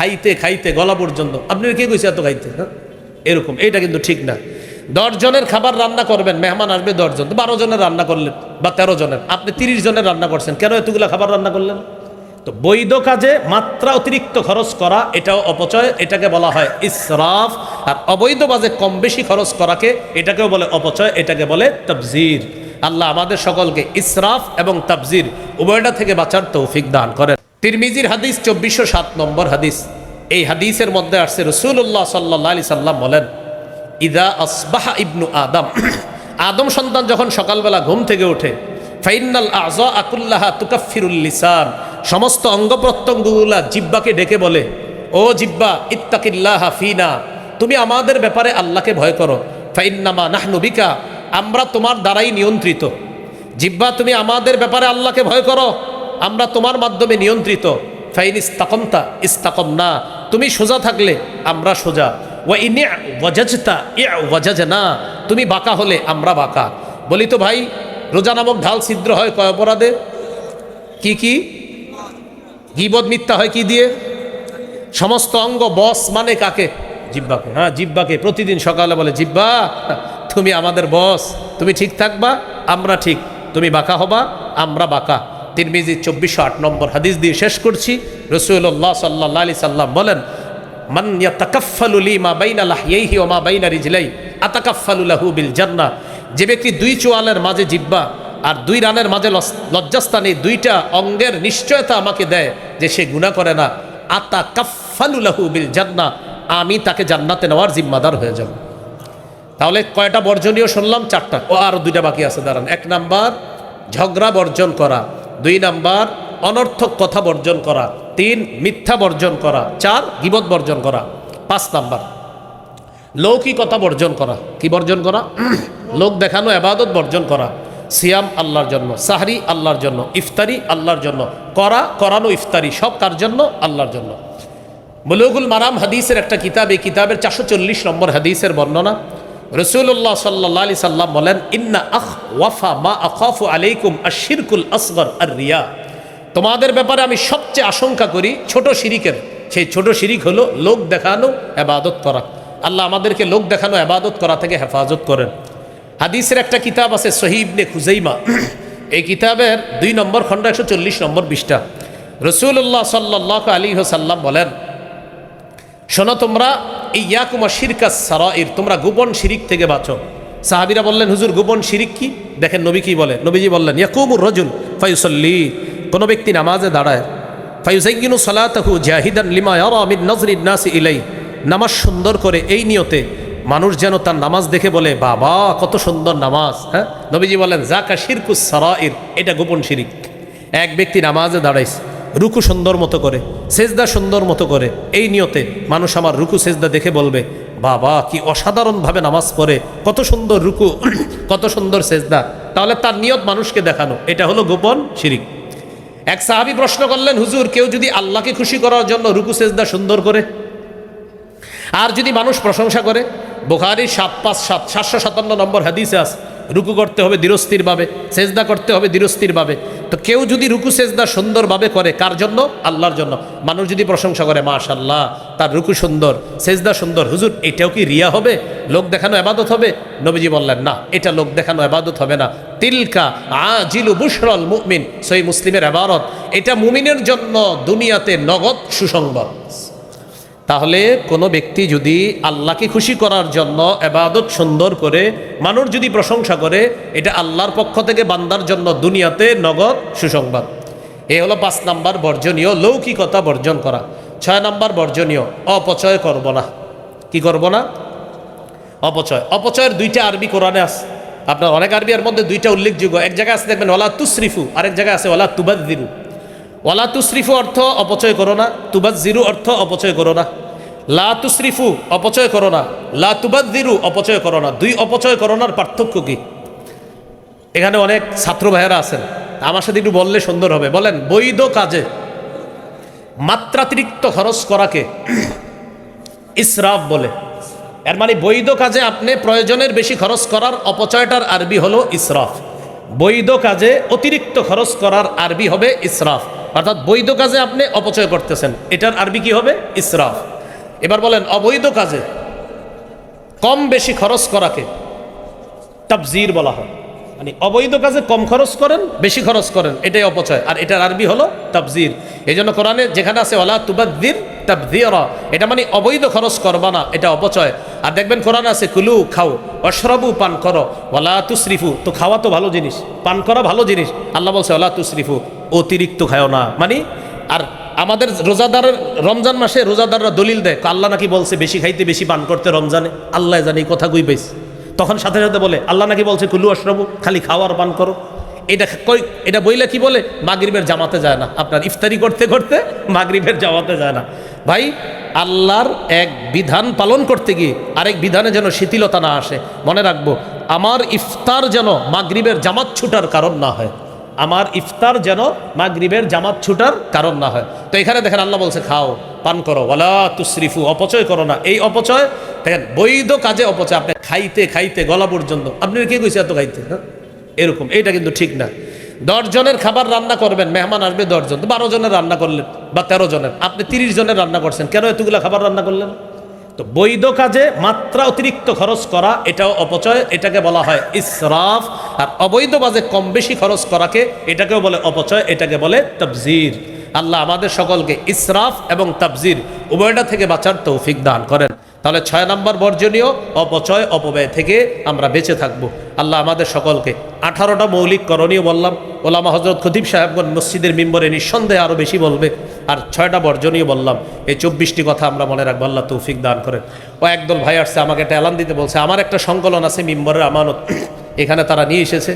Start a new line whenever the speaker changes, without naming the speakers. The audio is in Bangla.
খাইতে খাইতে গলা পর্যন্ত। আপনি কে কইছে এত খাইতে? হ্যাঁ, এরকম, এটা কিন্তু ঠিক না। 10 জনের খাবার রান্না করবেন, মেহমান আসবে 10 জন, 12 জনের রান্না করলেন বা 13 জনের, আপনি 30 জনের রান্না করছেন, কেন এতগুলা খাবার রান্না করলেন? তো বৈধ কাজে মাত্রা অতিরিক্ত খরচ করা এটাও অপচয়, এটাকে বলা হয় ইসরাফ। আর অবৈধ কাজে কম বেশি খরচ করাকে এটাকেও বলে অপচয়, এটাকে বলে তাবজির। আল্লাহ আমাদের সকলকে ইসরাফ এবং তাবজির উভয়টা থেকে বাঁচার তৌফিক দান করেন। তিরমিজির হাদিস 2407 নম্বর হাদিস। এই হাদিসের মধ্যে আসছে রাসূলুল্লাহ সাল্লাল্লাহু আলাইহি সাল্লাম বলেন, ইদা আসবাহা ইবনু আদম, আদম সন্তান যখন সকালবেলা ঘুম থেকে ওঠে, ফাইনাল আযা কুল্লাহা তুকাফিরুল লিসান, সমস্ত অঙ্গ প্রত্যঙ্গগুলা জিহ্বাকে ডেকে বলে, ও জিহ্বা ইত্তাকিল্লাহা ফিনা, তুমি আমাদের ব্যাপারে আল্লাহকে ভয় করো। ফাইন্নামা নাহনু বিকা, আমরা তোমার দ্বারাই নিয়ন্ত্রিত। জিহ্বা তুমি আমাদের ব্যাপারে আল্লাহকে ভয় করো, আমরা তোমার মাধ্যমে নিয়ন্ত্রিত। ফাইন ইস্তাকামতা ইস্তাকামনা, তুমি সোজা থাকলে আমরা সোজা। ওয়া ইন ওয়াজাজতা ওয়াজাজনা, তুমি বাঁকা হলে আমরা বাঁকা। বলি তো ভাই, রোজা নামক ঢাল ছিদ্র হয় কয় অপরাধে? কি কি? গীবত মিথ্যা হয় কি দিয়ে? সমস্ত অঙ্গ বস মানে কাকে? জিহ্বাকে। হ্যাঁ, জিহ্বাকে প্রতিদিন সকালে বলে, জিহ্বা তুমি আমাদের বস, তুমি ঠিক থাকবা আমরা ঠিক, তুমি বাঁকা হবা আমরা বাঁকা। তিরমিজি 2408 নম্বর হাদিস দিয়ে শেষ করছি। রাসূলুল্লাহ সাল্লাল্লাহু আলাইহি সাল্লাম বলেন, মান ইয়াতাকাফফালু লি মা বাইনা লাহইহি ওয়া মা বাইনা রিজলাই আতাকাফফালু লাহু বিল জান্নাহ, যে ব্যক্তি 2 চোয়ালের মাঝে জিহ্বা আর 2 রানের মাঝে লজ্জাস্থানে 2টা অঙ্গের নিশ্চয়তা আমাকে দেয় যে সে গুনাহ করে না, আতাকাফফালু লাহু বিল জান্নাহ, আমি তাকে জান্নাতে নেওয়ার জিম্মাদার হয়ে যাব। তাহলে কয়টা বর্জনীয় শুনলাম? 4টা। ও আরো 2টা বাকি আছে, দাঁড়ান। 1 নাম্বার ঝগড়া বর্জন করা, 2 নাম্বার অনর্থক কথা বর্জন করা, 3 মিথ্যা বর্জন করা, 4 গীবত বর্জন করা, 5 নাম্বার লৌকিকতা বর্জন করা। কি বর্জন করা? লোক দেখানো ইবাদত বর্জন করা। সিয়াম আল্লাহর জন্য, সাহরি আল্লাহর জন্য, ইফতারি আল্লাহর জন্য, করানো ইফতারি সব কার জন্য? আল্লাহর জন্য। বুলুগুল মারাম হাদিসের একটা কিতাব, এই কিতাবের 440 নম্বর হাদিসের বর্ণনা। রাসূলুল্লাহ সাল্লাল্লাহু আলাইহি সাল্লাম বলেন, ইন্না আখওয়াফা মা আখাফু আলাইকুম আশ-শিরকুল আসগর আর-রিয়া, তোমাদের ব্যাপারে আমি সবচেয়ে আশঙ্কা করি ছোট শিরিকের। সেই ছোট শিরিক হলো লোক দেখানো ইবাদত করা। আল্লাহ আমাদেরকে লোক দেখানো ইবাদত করা থেকে হেফাজত করেন। হাদিসের একটা কিতাব আছে সহিহ ইবনে খুজাইমা, এই কিতাবের 2 নম্বর খণ্ড 140 নম্বর পৃষ্ঠা। রাসূলুল্লাহ সাল্লাল্লাহু আলাইহি ওয়াসাল্লাম বলেন, শোনো তোমরা, ইয়াকুম আশ-শিরকাস সারাইর, তোমরা গোপন শিরিক থেকে বাঁচো। সাহাবীরা বললেন, হুজুর গোপন শিরিক কি? দেখেন নবী কি বলে। নবীজি বললেন, ইয়াকুমুর রাজুল ফায়ুসাল্লি, কোন ব্যক্তি নামাজে দাঁড়ায়, ফায়ুযায়্যিনু সালাতাহু জাহিদান লিমা ইয়ারা মিন নাজরিন নাসি ইলাই, নামাজ সুন্দর করে এই নিয়তে মানুষ যেন তার নামাজ দেখে বলে, বাবা কত সুন্দর নামাজ। হ্যাঁ, নবীজি বলেন, যাকা শিরকুস সারাইর, এটা গোপন শিরিক। এক ব্যক্তি নামাজে দাঁড়াইছে, রুকু সুন্দর মতো করে, সেজদা সুন্দর মতো করে, এই নিয়তে মানুষ আমার রুকু সেজদা দেখে বলবে, বাবা কি অসাধারণভাবে নামাজ পড়ে, কত সুন্দর রুকু, কত সুন্দর সেজদা। তাহলে তার নিয়ত মানুষকে দেখানো, এটা হলো গোপন শিরিক। এক সাহাবী প্রশ্ন করলেন, হুজুর কেউ যদি আল্লাহকে খুশি করার জন্য রুকু সেজদা সুন্দর করে, আর যদি মানুষ প্রশংসা করে? বুখারীর 757 নম্বর হাদিসে আছে, রুকু করতে হবে ধীরস্থিরভাবে, সেজদা করতে হবে ধীরস্থিরভাবে। তো কেউ যদি রুকু সেজদা সুন্দরভাবে করে, কার জন্য? আল্লাহর জন্য। মানুষ যদি প্রশংসা করে, মাশাআল্লাহ তার রুকু সুন্দর, সেজদা সুন্দর, হুজুর এটাও কি রিয়া হবে? লোক দেখানো ইবাদত হবে? নবীজি বললেন, না, এটা লোক দেখানো ইবাদত হবে না। তিলকা আজিলু বুশরাল মুমিন, সহিহ মুসলিমের ইবারত, এটা মুমিনের জন্য দুনিয়াতে নগদ সুসংবাদ। তাহলে কোনো ব্যক্তি যদি আল্লাহকে খুশি করার জন্য ইবাদত সুন্দর করে মানুষ যদি প্রশংসা করে, এটা আল্লাহর পক্ষ থেকে বান্দার জন্য দুনিয়াতে নগদ সুসংবাদ। এ হলো 5 নাম্বার বর্জনীয়, লৌকিকতা বর্জন করা। 6 নাম্বার বর্জনীয়, অপচয় করব না। কি করব না? অপচয়। অপচয়ের 2টা আরবি কোরআনে আছে। আপনার অনেক আরবির মধ্যে 2টা উল্লেখযোগ্য। এক জায়গায় আছে দেখবেন ওয়ালা তুসরিফু, আরেক জায়গায় আছে ওয়ালা তুবাযজিরু। ওয়ালা তুসরিফু অর্থ অপচয় করো না, তুবাযজিরু অর্থ অপচয় করো না। লা তুসরিফু অপচয় করো না, লা তুবাযজিরু অপচয় করো না। 2 অপচয় করোনার পার্থক্য কি? এখানে অনেক ছাত্র ভাইয়েরা আছেন, আমার সাথে একটু বললে সুন্দর হবে। বলেন, বৈধ কাজে মাত্রাতিরিক্ত খরচ করাকে ইসরাফ বলে। এর মানে বৈধ কাজে আপনি প্রয়োজনের বেশি খরচ করার অপচয়টার আরবি হলো ইসরাফ। বৈধ কাজে অতিরিক্ত খরচ করার আরবি হবে ইসরাফ। অর্থাৎ বৈধ কাজে আপনি অপচয় করতেছেন, এটার আরবি কি হবে? ইসরাফ। এবার বলেন অবৈধ কাজে কম বেশি খরচ করাকে তাবজির বলা হয়। মানে অবৈধ কাজে কম খরচ করেন, বেশি খরচ করেন, এটাই অপচয়, আর এটার আরবি হলো তাবজির। এই জন্য কোরআনে যেখানে আছে ওয়ালা তুবাদ্দির তাবযীরা, এটা মানে অবৈধ খরচ করবা না, এটা অপচয়। আর দেখবেন কোরআনে আছে কুলু খাও, অশরাবু পান করো, ওয়ালা তুসরিফু, তো খাওয়া তো ভালো জিনিস, পান করা ভালো জিনিস, আল্লাহ বলছে ওয়ালা তুসরিফু, অতিরিক্ত খাও না। মানে আর আমাদের রোজাদারের রমজান মাসে রোজাদাররা দলিল দেয় আল্লাহ নাকি বলছে বেশি খাইতে বেশি পান করতে রমজানে, আল্লাহ জানি কথা কই পাইছে, তখন সাথে সাথে বলে আল্লাহ নাকি বলছে কুলু অশরাবু, খালি খাওয়ার পান করো। এটা বইলে কি বলে? মাগরিবের জামাতে যায় না, আপনার ইফতারি করতে করতে মাগরিবের জামাতে যায় না। ভাই আল্লাহর এক বিধান পালন করতে গিয়ে আরেক বিধানে যেন শিথিলতা না আসে। মনে রাখবো আমার ইফতার যেন মাগরিবের জামাত ছুটার কারণ না হয়, আমার ইফতার যেন মাগরিবের জামাত ছুটার কারণ না হয়। তো এখানে দেখেন আল্লাহ বলছে খাও পান করো, ওয়ালা তুসরিফু, অপচয় করো না। এই অপচয় দেখেন বৈধ কাজে অপচয়, আপনি খাইতে খাইতে গলা পর্যন্ত, আপনি কে কইছে এত খাইতে? হ্যাঁ এরকম, এইটা কিন্তু ঠিক না। 10 জনের খাবার রান্না করবেন, মেহমান আসবে 10 জন, তো 12 জনের রান্না করলেন বা 13 জনের, আপনি 30 জনের রান্না করছেন, কেন এতগুলো খাবার রান্না করলেন? তো বৈধ কাজে মাত্রা অতিরিক্ত খরচ করা এটাও অপচয়, এটাকে বলা হয় ইসরাফ। আর অবৈধ কাজে কম বেশি খরচ করাকে এটাকেও বলে অপচয়, এটাকে বলে তাবজির। আল্লাহ আমাদের সকলকে ইসরাফ এবং তাবজির উভয়টা থেকে বাঁচার তৌফিক দান করেন। তাহলে 6 নম্বর বর্জনীয় অপচয় অপব্যয় থেকে আমরা বেঁচে থাকবো। আল্লাহ আমাদের সকলকে 18টা মৌলিক করণীয় বললাম, ওলামা হজরত খতিব সাহেবগণ মসজিদের মিম্বরে নিঃসন্দেহে আরও বেশি বলবে, আর 6টা বর্জনীয় বললাম। এই 24টি কথা আমরা মনে রাখবো, আল্লাহ তৌফিক দান করেন। ও একদল ভাই আসছে আমাকে একটা এলান দিতে বলছে, আমার একটা সংকলন আছে মিম্বরের আমানত, এখানে তারা নিয়ে এসেছে।